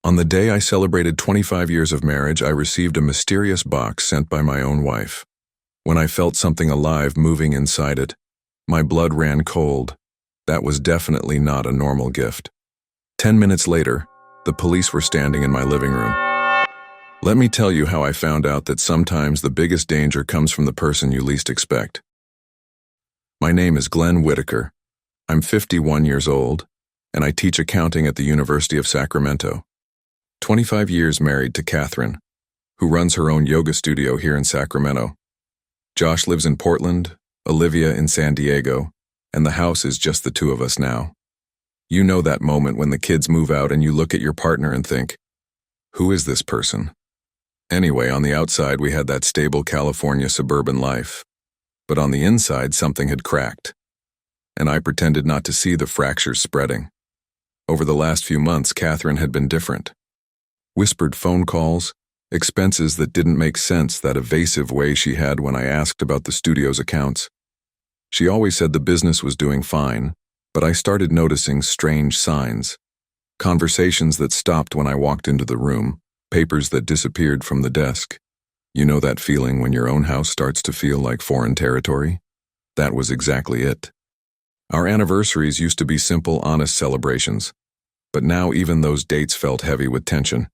On the day I celebrated 25 years of marriage, I received a mysterious box sent by my own wife. When I felt something alive moving inside it, my blood ran cold. That was definitely not a normal gift. 10 minutes later, the police were standing in my living room. Let me tell you how I found out that sometimes the biggest danger comes from the person you least expect. My name is Glenn Whitaker. I'm 51 years old, and I teach accounting at the University of Sacramento. 25 years married to Catherine, who runs her own yoga studio here in Sacramento. Josh lives in Portland, Olivia in San Diego, and the house is just the two of us now. You know that moment when the kids move out and you look at your partner and think, who is this person? Anyway, on the outside we had that stable California suburban life, but on the inside something had cracked, and I pretended not to see the fractures spreading. Over the last few months, Catherine had been different. Whispered phone calls, expenses that didn't make sense, that evasive way she had when I asked about the studio's accounts. She always said the business was doing fine, but I started noticing strange signs. Conversations that stopped when I walked into the room, papers that disappeared from the desk. You know that feeling when your own house starts to feel like foreign territory? That was exactly it. Our anniversaries used to be simple, honest celebrations, but now even those dates felt heavy with tension.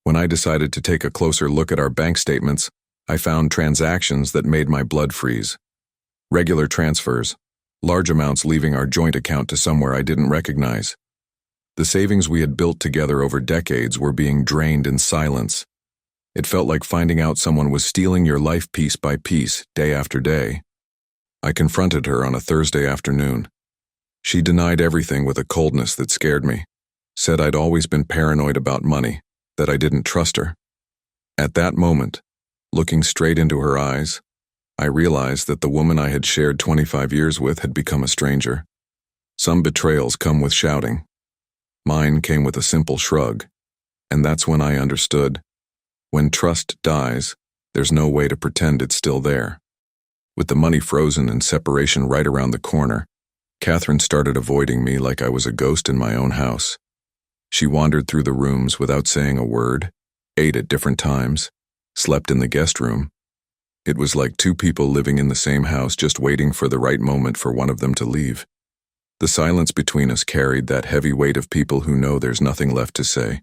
When I decided to take a closer look at our bank statements, I found transactions that made my blood freeze. Regular transfers, large amounts leaving our joint account to somewhere I didn't recognize. The savings we had built together over decades were being drained in silence. It felt like finding out someone was stealing your life piece by piece, day after day. I confronted her on a Thursday afternoon. She denied everything with a coldness that scared me, said I'd always been paranoid about money, that I didn't trust her. At that moment, looking straight into her eyes, I realized that the woman I had shared 25 years with had become a stranger. Some betrayals come with shouting. Mine came with a simple shrug, and that's when I understood. When trust dies, there's no way to pretend it's still there. With the money frozen and separation right around the corner, Catherine started avoiding me like I was a ghost in my own house. She wandered through the rooms without saying a word, ate at different times, slept in the guest room. It was like two people living in the same house, just waiting for the right moment for one of them to leave. The silence between us carried that heavy weight of people who know there's nothing left to say.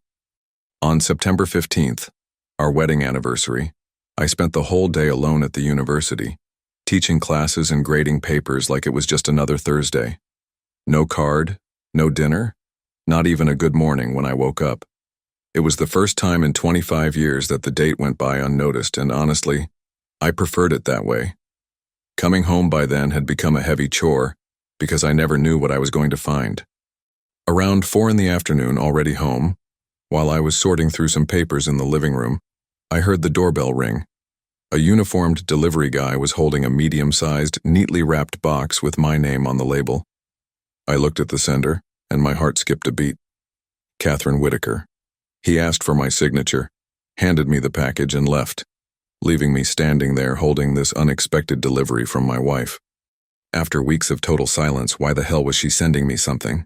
On September 15th, our wedding anniversary, I spent the whole day alone at the university, teaching classes and grading papers like it was just another Thursday. No card, no dinner, not even a good morning when I woke up. It was the first time in 25 years that the date went by unnoticed, and honestly, I preferred it that way. Coming home by then had become a heavy chore because I never knew what I was going to find. Around 4 in the afternoon, already home, while I was sorting through some papers in the living room, I heard the doorbell ring. A uniformed delivery guy was holding a medium-sized, neatly wrapped box with my name on the label. I looked at the sender, and my heart skipped a beat. Catherine Whitaker. He asked for my signature, handed me the package, and left, leaving me standing there holding this unexpected delivery from my wife. After weeks of total silence, why the hell was she sending me something?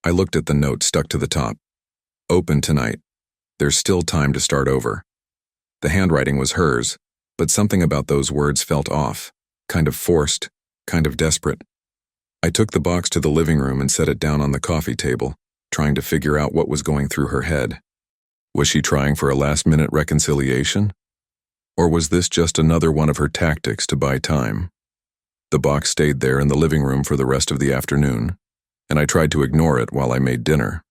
I looked at the note stuck to the top. Open tonight. There's still time to start over. The handwriting was hers, but something about those words felt off, kind of forced, kind of desperate. I took the box to the living room and set it down on the coffee table, trying to figure out what was going through her head. Was she trying for a last-minute reconciliation? Or was this just another one of her tactics to buy time? The box stayed there in the living room for the rest of the afternoon, and I tried to ignore it while I made dinner.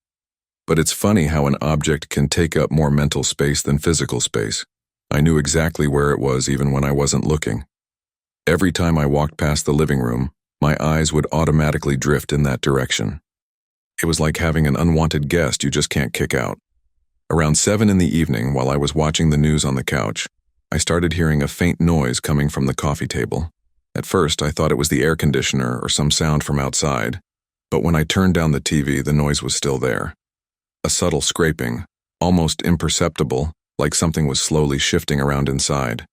But it's funny how an object can take up more mental space than physical space. I knew exactly where it was even when I wasn't looking. Every time I walked past the living room, my eyes would automatically drift in that direction. It was like having an unwanted guest you just can't kick out. Around 7 in the evening, while I was watching the news on the couch, I started hearing a faint noise coming from the coffee table. At first, I thought it was the air conditioner or some sound from outside, but when I turned down the TV, the noise was still there. A subtle scraping, almost imperceptible, like something was slowly shifting around inside.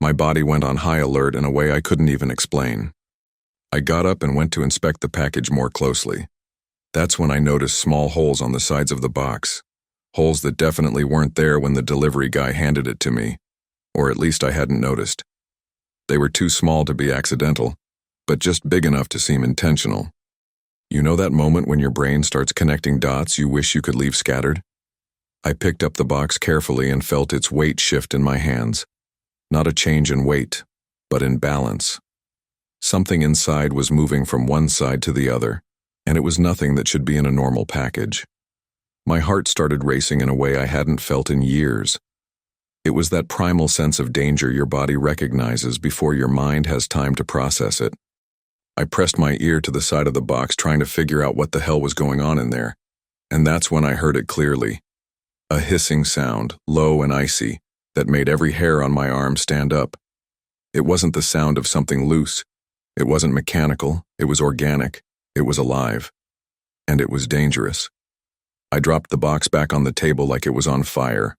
My body went on high alert in a way I couldn't even explain. I got up and went to inspect the package more closely. That's when I noticed small holes on the sides of the box. holes that definitely weren't there when the delivery guy handed it to me, or at least I hadn't noticed. They were too small to be accidental, but just big enough to seem intentional. You know that moment when your brain starts connecting dots you wish you could leave scattered? I picked up the box carefully and felt its weight shift in my hands. Not a change in weight, but in balance. Something inside was moving from one side to the other, and it was nothing that should be in a normal package. My heart started racing in a way I hadn't felt in years. It was that primal sense of danger your body recognizes before your mind has time to process it. I pressed my ear to the side of the box trying to figure out what the hell was going on in there, and that's when I heard it clearly. A hissing sound, low and icy, that made every hair on my arm stand up. It wasn't the sound of something loose. It wasn't mechanical. It was organic. It was alive. And it was dangerous. I dropped the box back on the table like it was on fire.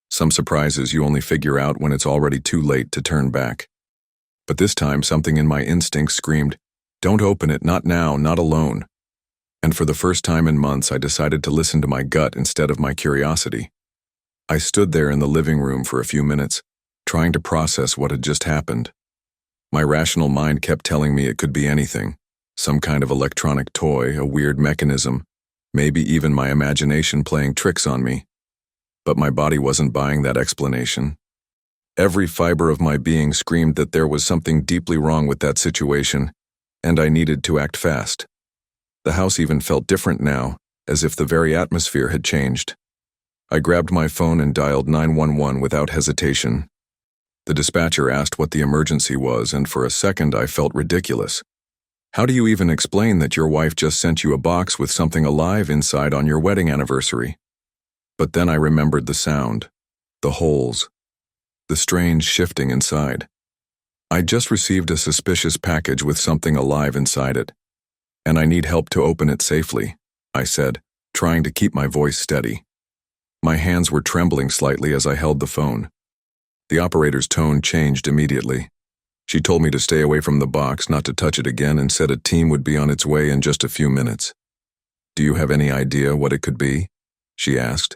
Some surprises you only figure out when it's already too late to turn back. But this time something in my instincts screamed, "Don't open it, not now, not alone." And for the first time in months I decided to listen to my gut instead of my curiosity. I stood there in the living room for a few minutes, trying to process what had just happened. My rational mind kept telling me it could be anything, some kind of electronic toy, a weird mechanism, maybe even my imagination playing tricks on me. But my body wasn't buying that explanation. Every fiber of my being screamed that there was something deeply wrong with that situation, and I needed to act fast. The house even felt different now, as if the very atmosphere had changed. I grabbed my phone and dialed 911 without hesitation. The dispatcher asked what the emergency was, and for a second I felt ridiculous. How do you even explain that your wife just sent you a box with something alive inside on your wedding anniversary? But then I remembered the sound, the holes, the strange shifting inside. I'd just received a suspicious package with something alive inside it, and I need help to open it safely, I said, trying to keep my voice steady. My hands were trembling slightly as I held the phone. The operator's tone changed immediately. She told me to stay away from the box, not to touch it again, and said a team would be on its way in just a few minutes. "Do you have any idea what it could be?" she asked.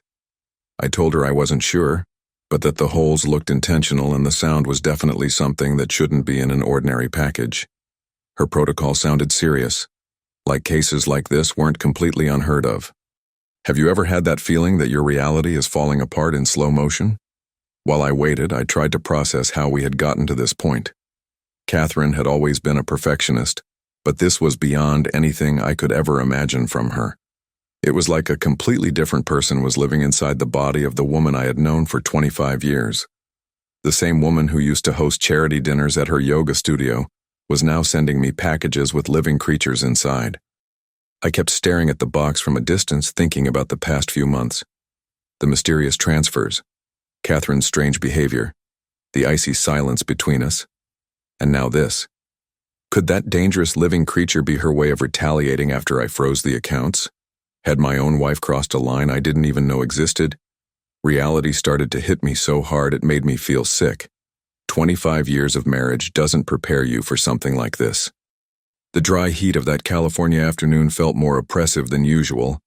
I told her I wasn't sure, but that the holes looked intentional and the sound was definitely something that shouldn't be in an ordinary package. Her protocol sounded serious, like cases like this weren't completely unheard of. Have you ever had that feeling that your reality is falling apart in slow motion? While I waited, I tried to process how we had gotten to this point. Catherine had always been a perfectionist, but this was beyond anything I could ever imagine from her. It was like a completely different person was living inside the body of the woman I had known for 25 years. The same woman who used to host charity dinners at her yoga studio was now sending me packages with living creatures inside. I kept staring at the box from a distance, thinking about the past few months. The mysterious transfers, Catherine's strange behavior, the icy silence between us, and now this. Could that dangerous living creature be her way of retaliating after I froze the accounts? Had my own wife crossed a line I didn't even know existed? Reality started to hit me so hard it made me feel sick. 25 years of marriage doesn't prepare you for something like this. The dry heat of that California afternoon felt more oppressive than usual.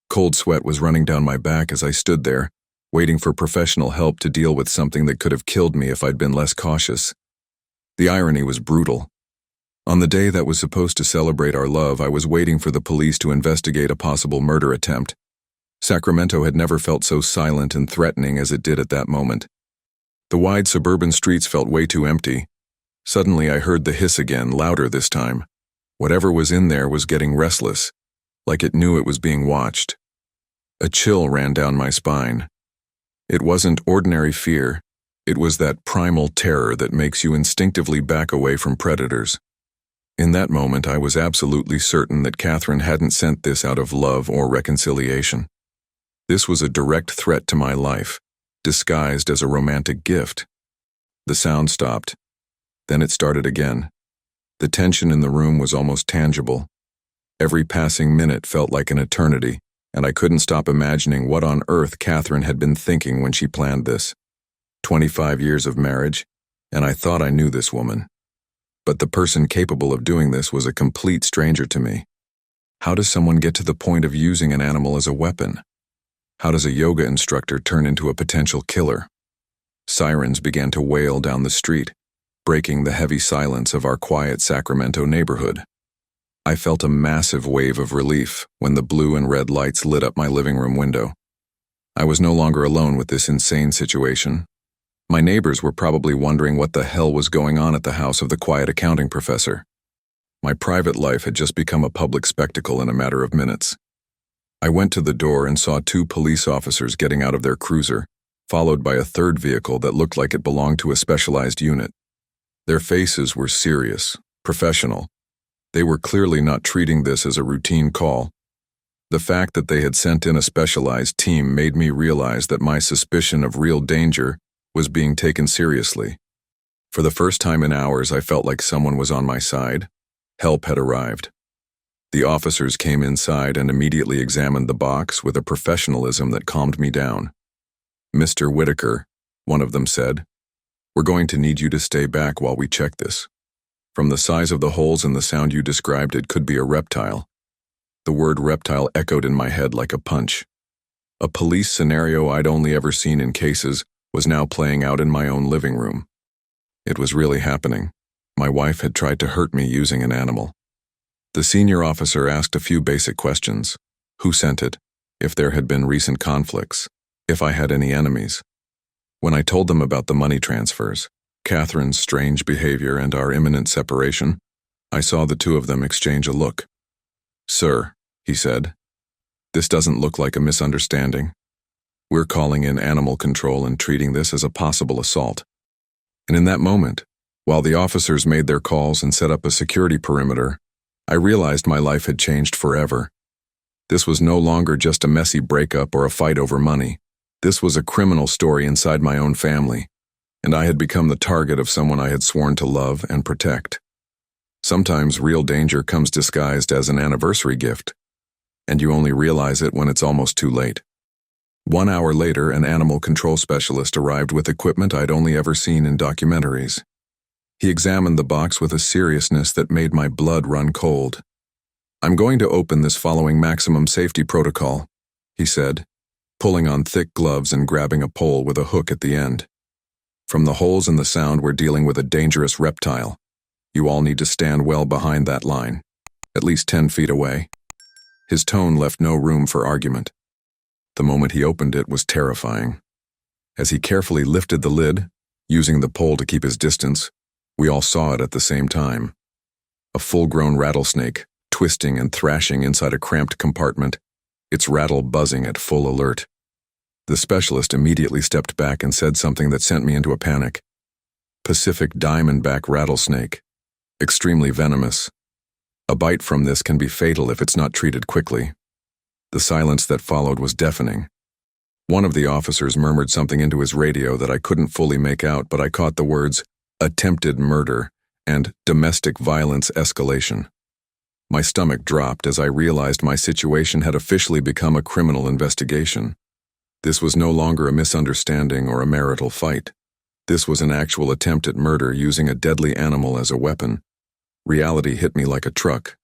Cold sweat was running down my back as I stood there, waiting for professional help to deal with something that could have killed me if I'd been less cautious. The irony was brutal. On the day that was supposed to celebrate our love, I was waiting for the police to investigate a possible murder attempt. Sacramento had never felt so silent and threatening as it did at that moment. The wide suburban streets felt way too empty. Suddenly I heard the hiss again, louder this time. Whatever was in there was getting restless, like it knew it was being watched. A chill ran down my spine. It wasn't ordinary fear. It was that primal terror that makes you instinctively back away from predators. In that moment, I was absolutely certain that Catherine hadn't sent this out of love or reconciliation. This was a direct threat to my life, disguised as a romantic gift. The sound stopped. Then it started again. The tension in the room was almost tangible. Every passing minute felt like an eternity, and I couldn't stop imagining what on earth Catherine had been thinking when she planned this. 25 years of marriage, and I thought I knew this woman. But the person capable of doing this was a complete stranger to me. How does someone get to the point of using an animal as a weapon? How does a yoga instructor turn into a potential killer? Sirens began to wail down the street, breaking the heavy silence of our quiet Sacramento neighborhood. I felt a massive wave of relief when the blue and red lights lit up my living room window. I was no longer alone with this insane situation. My neighbors were probably wondering what the hell was going on at the house of the quiet accounting professor. My private life had just become a public spectacle in a matter of minutes. I went to the door and saw two police officers getting out of their cruiser, followed by a third vehicle that looked like it belonged to a specialized unit. Their faces were serious, professional. They were clearly not treating this as a routine call. The fact that they had sent in a specialized team made me realize that my suspicion of real danger was being taken seriously. For the first time in hours, I felt like someone was on my side. Help had arrived. The officers came inside and immediately examined the box with a professionalism that calmed me down. "Mr. Whitaker," one of them said, "we're going to need you to stay back while we check this. From the size of the holes and the sound you described, it could be a reptile." The word reptile echoed in my head like a punch. A police scenario I'd only ever seen in cases was now playing out in my own living room. It was really happening. My wife had tried to hurt me using an animal. The senior officer asked a few basic questions. Who sent it? If there had been recent conflicts? If I had any enemies? When I told them about the money transfers, Catherine's strange behavior, and our imminent separation, I saw the two of them exchange a look. "Sir," he said, "this doesn't look like a misunderstanding. We're calling in animal control and treating this as a possible assault." And in that moment, while the officers made their calls and set up a security perimeter, I realized my life had changed forever. This was no longer just a messy breakup or a fight over money. This was a criminal story inside my own family, and I had become the target of someone I had sworn to love and protect. Sometimes real danger comes disguised as an anniversary gift, and you only realize it when it's almost too late. 1 hour later, an animal control specialist arrived with equipment I'd only ever seen in documentaries. He examined the box with a seriousness that made my blood run cold. "I'm going to open this following maximum safety protocol," he said, pulling on thick gloves and grabbing a pole with a hook at the end. "From the holes in the sound, we're dealing with a dangerous reptile. You all need to stand well behind that line, at least 10 feet away." His tone left no room for argument. The moment he opened it was terrifying. As he carefully lifted the lid, using the pole to keep his distance, we all saw it at the same time. A full-grown rattlesnake, twisting and thrashing inside a cramped compartment, its rattle buzzing at full alert. The specialist immediately stepped back and said something that sent me into a panic. "Pacific diamondback rattlesnake. Extremely venomous. A bite from this can be fatal if it's not treated quickly." The silence that followed was deafening. One of the officers murmured something into his radio that I couldn't fully make out, but I caught the words, "attempted murder," and "domestic violence escalation." My stomach dropped as I realized my situation had officially become a criminal investigation. This was no longer a misunderstanding or a marital fight. This was an actual attempt at murder using a deadly animal as a weapon. Reality hit me like a truck.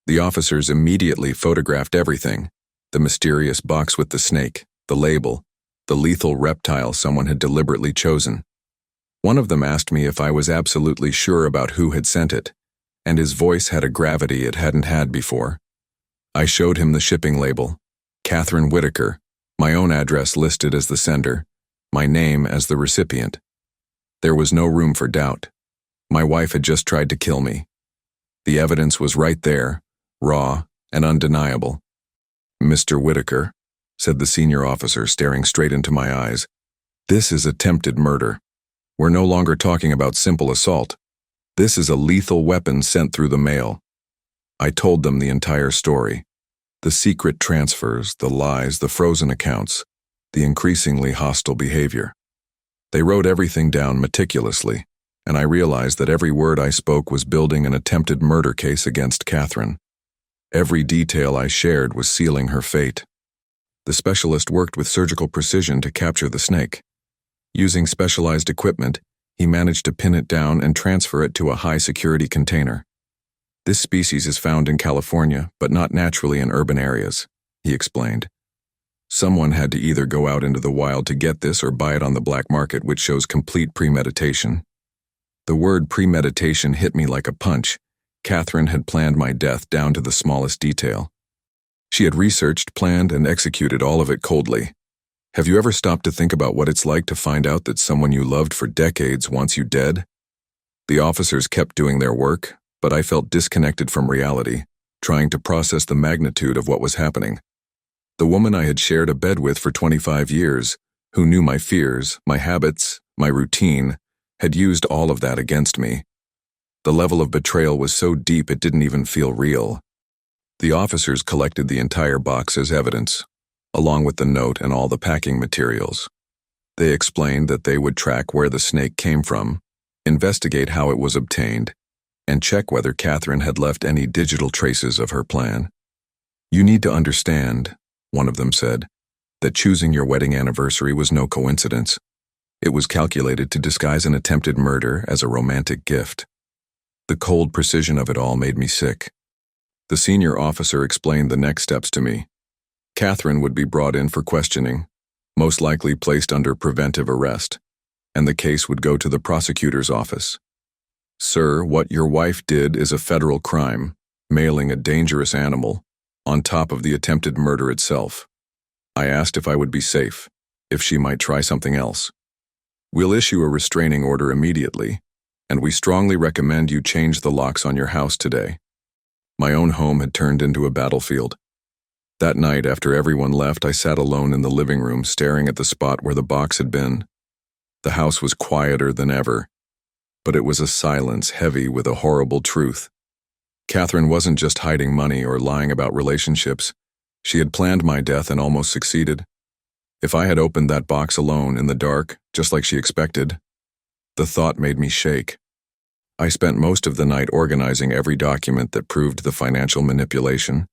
The officers immediately photographed everything: the mysterious box with the snake, the label, the lethal reptile someone had deliberately chosen. One of them asked me if I was absolutely sure about who had sent it, and his voice had a gravity it hadn't had before. I showed him the shipping label: Catherine Whitaker, my own address listed as the sender, my name as the recipient. There was no room for doubt. My wife had just tried to kill me. The evidence was right there, raw and undeniable. "Mr. Whitaker," said the senior officer, staring straight into my eyes, "this is attempted murder. We're no longer talking about simple assault. This is a lethal weapon sent through the mail." I told them the entire story. The secret transfers, the lies, the frozen accounts, the increasingly hostile behavior. They wrote everything down meticulously, and I realized that every word I spoke was building an attempted murder case against Catherine. Every detail I shared was sealing her fate. The specialist worked with surgical precision to capture the snake. Using specialized equipment, he managed to pin it down and transfer it to a high-security container. "This species is found in California, but not naturally in urban areas," he explained. Someone had to either go out into the wild to get this or buy it on the black market, which shows complete premeditation. The word premeditation hit me like a punch. Catherine had planned my death down to the smallest detail. She had researched, planned, and executed all of it coldly. Have you ever stopped to think about what it's like to find out that someone you loved for decades wants you dead? The officers kept doing their work, but I felt disconnected from reality, trying to process the magnitude of what was happening. The woman I had shared a bed with for 25 years, who knew my fears, my habits, my routine, had used all of that against me. The level of betrayal was so deep it didn't even feel real. The officers collected the entire box as evidence, along with the note and all the packing materials. They explained that they would track where the snake came from, investigate how it was obtained, and check whether Catherine had left any digital traces of her plan. "You need to understand," one of them said, "that choosing your wedding anniversary was no coincidence. It was calculated to disguise an attempted murder as a romantic gift." The cold precision of it all made me sick. The senior officer explained the next steps to me. Catherine would be brought in for questioning, most likely placed under preventive arrest, and the case would go to the prosecutor's office. "Sir, what your wife did is a federal crime, mailing a dangerous animal, on top of the attempted murder itself." I asked if I would be safe, if she might try something else. "We'll issue a restraining order immediately, and we strongly recommend you change the locks on your house today." My own home had turned into a battlefield. That night, after everyone left, I sat alone in the living room staring at the spot where the box had been. The house was quieter than ever, but it was a silence heavy with a horrible truth. Catherine wasn't just hiding money or lying about relationships. She had planned my death and almost succeeded. If I had opened that box alone in the dark, just like she expected, the thought made me shake. I spent most of the night organizing every document that proved the financial manipulation: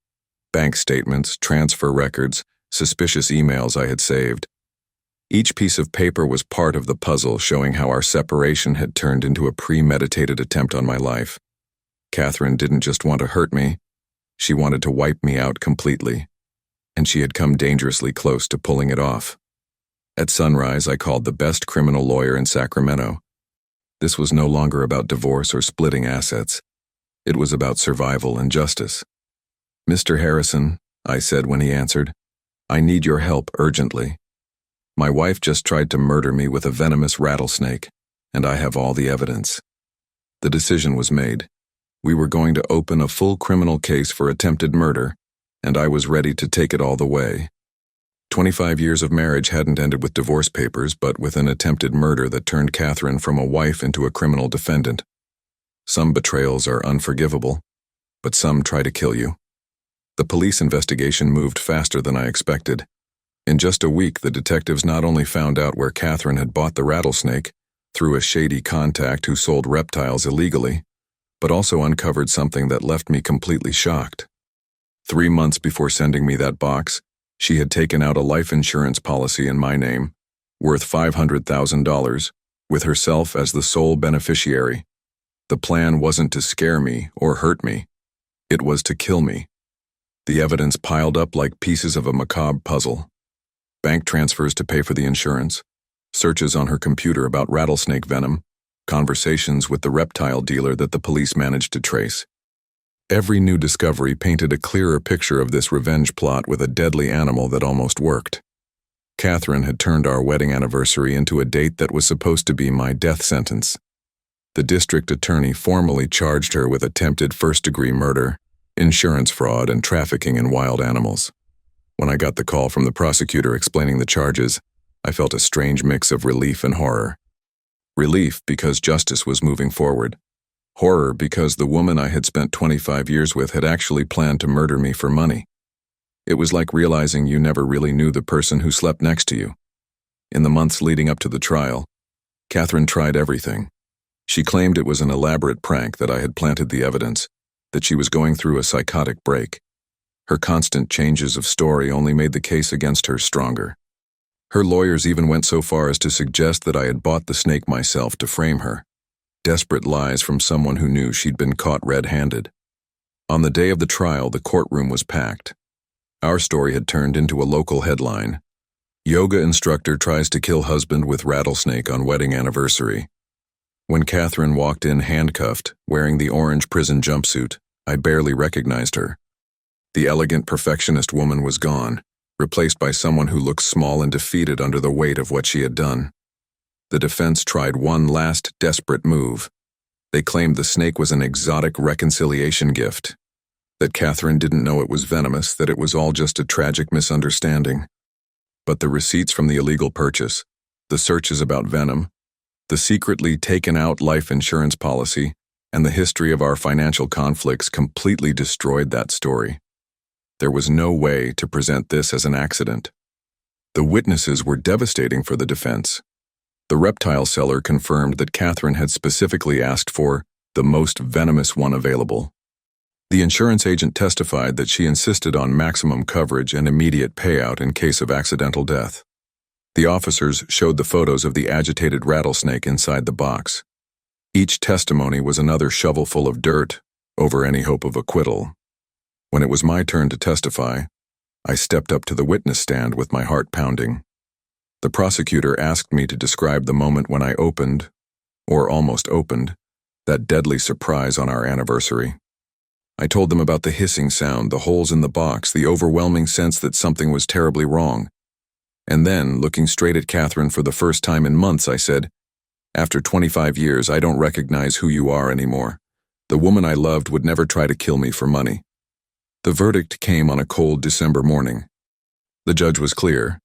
bank statements, transfer records, suspicious emails I had saved. Each piece of paper was part of the puzzle, showing how our separation had turned into a premeditated attempt on my life. Catherine didn't just want to hurt me, she wanted to wipe me out completely, and she had come dangerously close to pulling it off. At sunrise, I called the best criminal lawyer in Sacramento. This was no longer about divorce or splitting assets. It was about survival and justice. "Mr. Harrison," I said when he answered, "I need your help urgently. My wife just tried to murder me with a venomous rattlesnake, and I have all the evidence." The decision was made. We were going to open a full criminal case for attempted murder, and I was ready to take it all the way. 25 years of marriage hadn't ended with divorce papers, but with an attempted murder that turned Catherine from a wife into a criminal defendant. Some betrayals are unforgivable, but some try to kill you. The police investigation moved faster than I expected. In just a week, the detectives not only found out where Catherine had bought the rattlesnake, through a shady contact who sold reptiles illegally, but also uncovered something that left me completely shocked. 3 months before sending me that box, she had taken out a life insurance policy in my name, worth $500,000, with herself as the sole beneficiary. The plan wasn't to scare me or hurt me. It was to kill me. The evidence piled up like pieces of a macabre puzzle. Bank transfers to pay for the insurance, searches on her computer about rattlesnake venom, conversations with the reptile dealer that the police managed to trace. Every new discovery painted a clearer picture of this revenge plot with a deadly animal that almost worked. Catherine had turned our wedding anniversary into a date that was supposed to be my death sentence. The district attorney formally charged her with attempted first-degree murder, insurance fraud, and trafficking in wild animals. When I got the call from the prosecutor explaining the charges, I felt a strange mix of relief and horror. Relief because justice was moving forward. Horror because the woman I had spent 25 years with had actually planned to murder me for money. It was like realizing you never really knew the person who slept next to you. In the months leading up to the trial, Catherine tried everything. She claimed it was an elaborate prank, that I had planted the evidence, that she was going through a psychotic break. Her constant changes of story only made the case against her stronger. Her lawyers even went so far as to suggest that I had bought the snake myself to frame her. Desperate lies from someone who knew she'd been caught red-handed. On the day of the trial, the courtroom was packed. Our story had turned into a local headline. Yoga instructor tries to kill husband with rattlesnake on wedding anniversary. When Catherine walked in handcuffed, wearing the orange prison jumpsuit, I barely recognized her. The elegant perfectionist woman was gone, replaced by someone who looked small and defeated under the weight of what she had done. The defense tried one last desperate move. They claimed the snake was an exotic reconciliation gift, that Catherine didn't know it was venomous, that it was all just a tragic misunderstanding. But the receipts from the illegal purchase, the searches about venom, the secretly taken-out life insurance policy, and the history of our financial conflicts completely destroyed that story. There was no way to present this as an accident. The witnesses were devastating for the defense. The reptile seller confirmed that Catherine had specifically asked for the most venomous one available. The insurance agent testified that she insisted on maximum coverage and immediate payout in case of accidental death. The officers showed the photos of the agitated rattlesnake inside the box. Each testimony was another shovelful of dirt over any hope of acquittal. When it was my turn to testify, I stepped up to the witness stand with my heart pounding. The prosecutor asked me to describe the moment when I opened, or almost opened, that deadly surprise on our anniversary. I told them about the hissing sound, the holes in the box, the overwhelming sense that something was terribly wrong. And then, looking straight at Catherine for the first time in months, I said, "After 25 years, I don't recognize who you are anymore. The woman I loved would never try to kill me for money." The verdict came on a cold December morning. The judge was clear: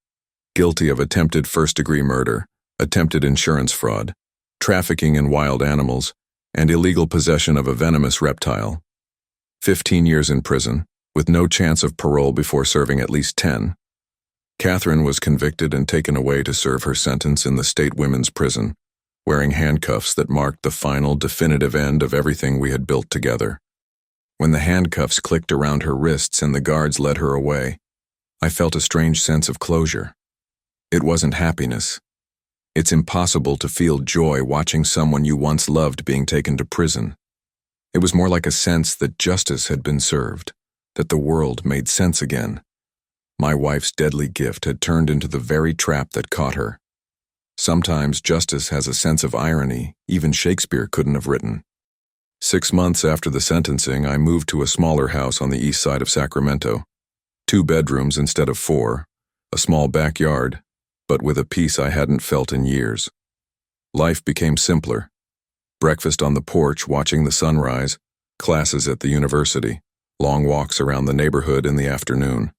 guilty of attempted first-degree murder, attempted insurance fraud, trafficking in wild animals, and illegal possession of a venomous reptile. 15 years in prison, with no chance of parole before serving at least 10. Catherine was convicted and taken away to serve her sentence in the state women's prison, wearing handcuffs that marked the final, definitive end of everything we had built together. When the handcuffs clicked around her wrists and the guards led her away, I felt a strange sense of closure. It wasn't happiness. It's impossible to feel joy watching someone you once loved being taken to prison. It was more like a sense that justice had been served, that the world made sense again. My wife's deadly gift had turned into the very trap that caught her. Sometimes justice has a sense of irony even Shakespeare couldn't have written. 6 months after the sentencing, I moved to a smaller house on the east side of Sacramento. 2 bedrooms instead of 4, a small backyard, but with a peace I hadn't felt in years. Life became simpler. Breakfast on the porch watching the sunrise, classes at the university, long walks around the neighborhood in the afternoon.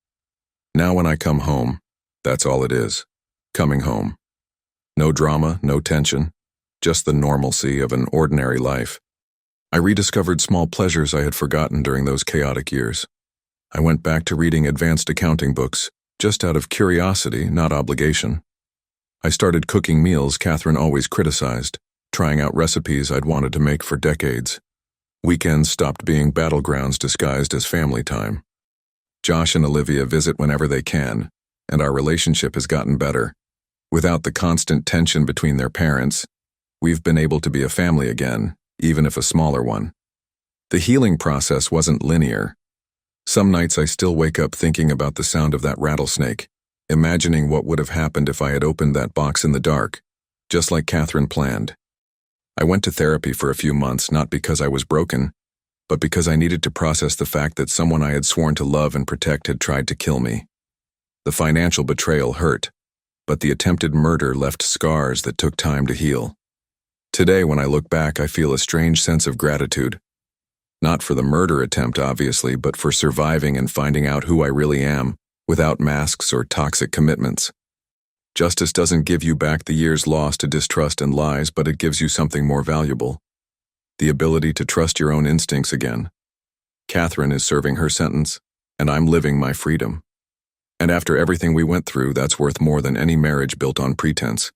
Now when I come home, that's all it is, coming home. No drama, no tension, just the normalcy of an ordinary life. I rediscovered small pleasures I had forgotten during those chaotic years. I went back to reading advanced accounting books, just out of curiosity, not obligation. I started cooking meals Catherine always criticized, trying out recipes I'd wanted to make for decades. Weekends stopped being battlegrounds disguised as family time. Josh and Olivia visit whenever they can, and our relationship has gotten better. Without the constant tension between their parents, we've been able to be a family again, even if a smaller one. The healing process wasn't linear. Some nights I still wake up thinking about the sound of that rattlesnake, imagining what would have happened if I had opened that box in the dark, just like Catherine planned. I went to therapy for a few months, not because I was broken, but because I needed to process the fact that someone I had sworn to love and protect had tried to kill me. The financial betrayal hurt, but the attempted murder left scars that took time to heal. Today, when I look back, I feel a strange sense of gratitude. Not for the murder attempt, obviously, but for surviving and finding out who I really am, without masks or toxic commitments. Justice doesn't give you back the years lost to distrust and lies, but it gives you something more valuable: the ability to trust your own instincts again. Catherine is serving her sentence, and I'm living my freedom. And after everything we went through, that's worth more than any marriage built on pretense.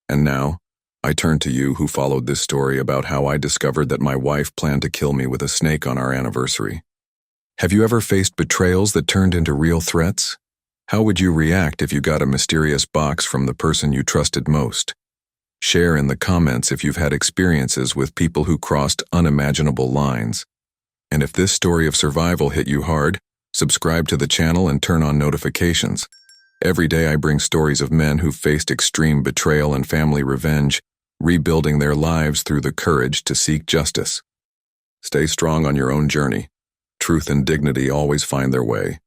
And now, I turn to you who followed this story about how I discovered that my wife planned to kill me with a snake on our anniversary. Have you ever faced betrayals that turned into real threats? How would you react if you got a mysterious box from the person you trusted most? Share in the comments if you've had experiences with people who crossed unimaginable lines. And if this story of survival hit you hard, Subscribe to the channel and turn on notifications. Every day I bring stories of men who faced extreme betrayal and family revenge, rebuilding their lives through the courage to seek justice. Stay strong on your own journey. Truth and dignity always find their way.